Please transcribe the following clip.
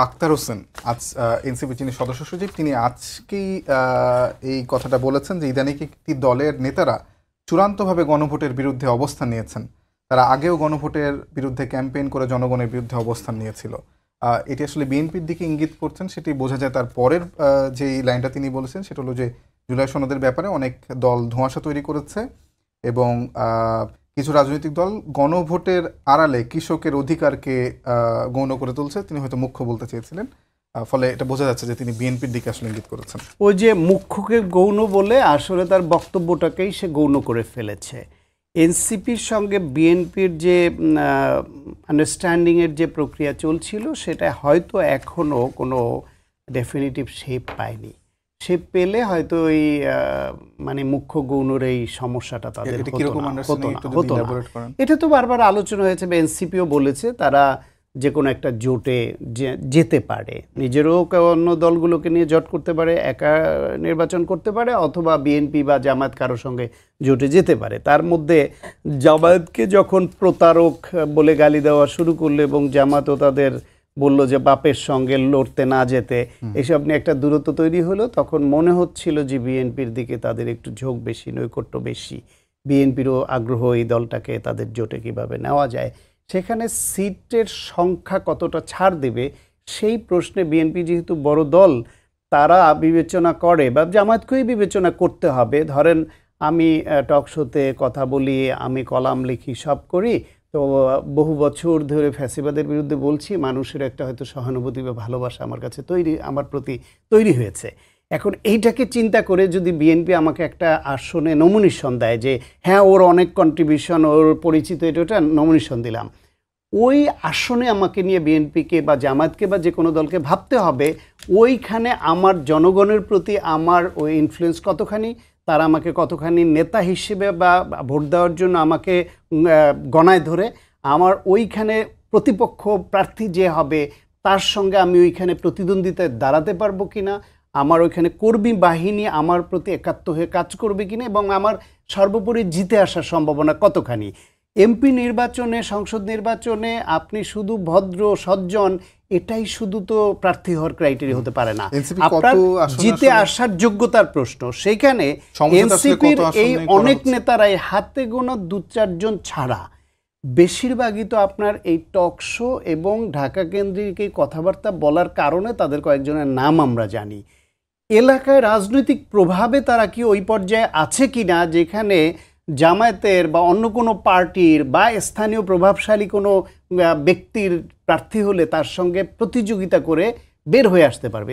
আক্তার হোসেন আজ এনসিপি যিনি সদস্য সচিব তিনি আজকেই এই কথাটা বলেছেন যে ইদানিং একটি দলের নেতারা চূড়ান্তভাবে গণভোটের বিরুদ্ধে অবস্থান নিয়েছেন। তারা আগেও গণভোটের বিরুদ্ধে ক্যাম্পেইন করে জনগণের বিরুদ্ধে অবস্থান নিয়েছিল। এটি আসলে বিএনপির দিকে ইঙ্গিত করছেন, সেটি বোঝা যায় তার পরের যে লাইনটা তিনি বলেছেন সেটা হলো যে জুলাই সনদের ব্যাপারে অনেক দল ধোঁয়াশা তৈরি করেছে এবং কিছু রাজনৈতিক দল গণভোটের আড়ালে কৃষকের অধিকারকে গৌণ করে তুলছে। তিনি হয়তো মুখ্য বলতে চেয়েছিলেন, ফলে এটা বোঝা যাচ্ছে যে তিনি বিএনপির দিকে আসলে ইঙ্গিত করেছেন। ওই যে মুখ্যকে গৌণ বলে আসলে তার বক্তব্যটাকেই সে গৌণ করে ফেলেছে। এনসিপির সঙ্গে বিএনপির যে আন্ডারস্ট্যান্ডিংয়ের যে প্রক্রিয়া চলছিল সেটা হয়তো এখনও কোনো ডেফিনিটিভ শেপ পায়নি। শেপ পেলে হয়তো ওই মানে মুখ্য গৌণর এই সমস্যাটা তাদের হতো না। এটা তো বারবার আলোচনা হয়েছে, এনসিপিও বলেছে তারা যে কোনো একটা জোটে যেতে পারে, নিজেরও অন্য দলগুলোকে নিয়ে জোট করতে পারে, একা নির্বাচন করতে পারে, অথবা বিএনপি বা জামায়াত কারোর সঙ্গে জোটে যেতে পারে। তার মধ্যে জামায়াতকে যখন প্রতারক বলে গালি দেওয়া শুরু করলো এবং জামায়াতও তাদের বললো যে বাপের সঙ্গে লড়তে না যেতে, এসব নিয়ে একটা দূরত্ব তৈরি হলো, তখন মনে হচ্ছিল যে বিএনপির দিকে তাদের একটু ঝোঁক বেশি, নৈকট্য বেশি, বিএনপিরও আগ্রহ এই দলটাকে তাদের জোটে কিভাবে নেওয়া যায়। সেখানে সিটের সংখ্যা কতটা ছাড় দেবে সেই প্রশ্নে বিএনপি যেহেতু বড় দল তারা বিবেচনা করে, বা জামায়াতকেই বিবেচনা করতে হবে। ধরেন আমি টক শোতে কথা বলি, আমি কলাম লিখি, সব করি, তো বহু বছর ধরে ফ্যাসিবাদের বিরুদ্ধে বলছি, মানুষের একটা হয়তো সহানুভূতি বা ভালোবাসা আমার কাছে আমার প্রতি তৈরি হয়েছে। এখন এইটাকে চিন্তা করে যদি বিএনপি আমাকে একটা আসনে নমিনেশন দেয় যে হ্যাঁ ওর অনেক কন্ট্রিবিউশন, ওর পরিচিত এটা নমিনেশন দিলাম, ওই আসনে আমাকে নিয়ে বিএনপিকে বা জামায়াতকে বা যে কোনো দলকে ভাবতে হবে ওইখানে আমার জনগণের প্রতি আমার ওই ইনফ্লুয়েন্স কতখানি, তারা আমাকে কতখানি নেতা হিসেবে বা ভোট দেওয়ার জন্য আমাকে গণায় ধরে, আমার ওইখানে প্রতিপক্ষ প্রার্থী যে হবে তার সঙ্গে আমি ওইখানে প্রতিদ্বন্দ্বিতায় দাঁড়াতে পারবো কিনা, আমার ওইখানে কর্মী বাহিনী আমার প্রতি একাত্ম হয়ে কাজ করবে কিনা, এবং আমার সর্বোপরি জিতে আসার সম্ভাবনা কতখানি। এমপি নির্বাচনে, সংসদ নির্বাচনে আপনি শুধু ভদ্র সজ্জন এটাই শুধু তো প্রার্থী হওয়ার ক্রাইটেরিয়া হতে পারে না, আপনার জিতে আসার যোগ্যতার প্রশ্ন। সেইখানে এনসিপির এই অনেক নেতারাই হাতে গোনা 2-4 জন ছাড়া বেশিরভাগই তো আপনার এই টক শো এবং ঢাকা কেন্দ্রিক এই কথাবার্তা বলার কারণে তাদের কয়েকজনের নাম আমরা জানি। এলাকায় রাজনৈতিক প্রভাবে তারা কি ওই পর্যায়ে আছে কিনা যেখানে জামায়াতের বা অন্য কোনো পার্টির বা স্থানীয় প্রভাবশালী কোনো ব্যক্তির প্রার্থী হলে তার সঙ্গে প্রতিযোগিতা করে বের হয়ে আসতে পারবে।